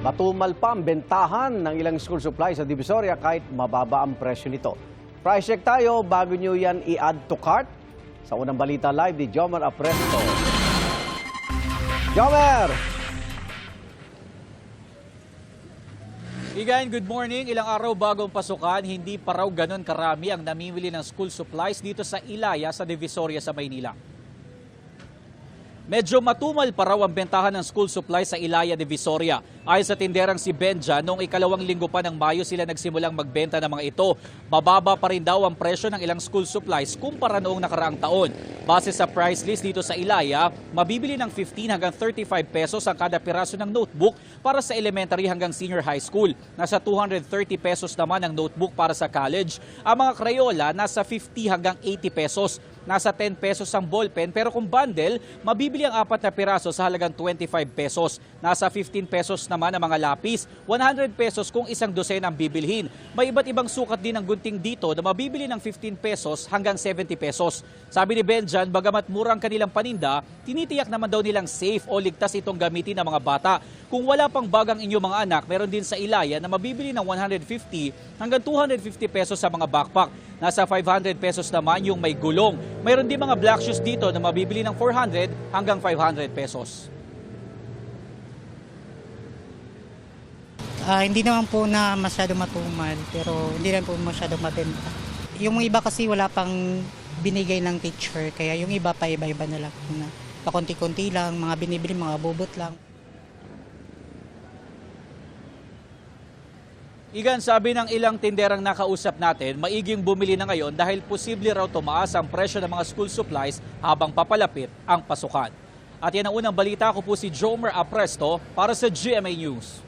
Matumal pa ang bentahan ng ilang school supplies sa Divisoria kahit mababa ang presyo nito. Price check tayo bago nyo yan i-add to cart. Sa unang balita live ni Jomer Apresto. Jomer! Igan, good morning. Ilang araw bagong pasukan, hindi pa raw ganon karami ang namimili ng school supplies dito sa Ilaya sa Divisoria sa Maynila. Medyo matumal pa raw ang bentahan ng school supplies sa Ilaya, Divisoria. Ayon sa tinderang si Benja, noong ikalawang linggo pa ng Mayo sila nagsimulang magbenta ng mga ito. Bababa pa rin daw ang presyo ng ilang school supplies kumpara noong nakaraang taon. Base sa price list dito sa Ilaya, mabibili ng 15 hanggang 35 pesos ang kada piraso ng notebook para sa elementary hanggang senior high school. Nasa 230 pesos naman ang notebook para sa college. Ang mga Crayola nasa 50 hanggang 80 pesos. Nasa 10 pesos ang ballpen, pero kung bundle, mabibili ang 4 na piraso sa halagang 25 pesos. Nasa 15 pesos naman ang mga lapis, 100 pesos kung isang dosena ang bibilhin. May iba't ibang sukat din ng gunting dito na mabibili ng 15 pesos hanggang 70 pesos. Sabi ni Benjan, bagamat murang kanilang paninda, tinitiyak naman daw nilang safe o ligtas itong gamitin ng mga bata. Kung wala pang bagang inyong mga anak, meron din sa Ilaya na mabibili ng 150 hanggang 250 pesos sa mga backpack. Nasa 500 pesos naman yung may gulong. Mayroon din mga black shoes dito na mabibili ng 400 hanggang 500 pesos. Hindi naman po na masyado matumal, pero hindi rin po masyado mabenta. Yung iba kasi wala pang binigay ng teacher, kaya yung iba pa iba-iba na lang. Na pakunti-kunti lang, mga binibili, mga bubot lang. Igan, sabi ng ilang tinderang nakausap natin, maiging bumili na ngayon dahil posible raw tumaas ang presyo ng mga school supplies habang papalapit ang pasukan. At yan ang unang balita, ko po si Jomer Apresto para sa GMA News.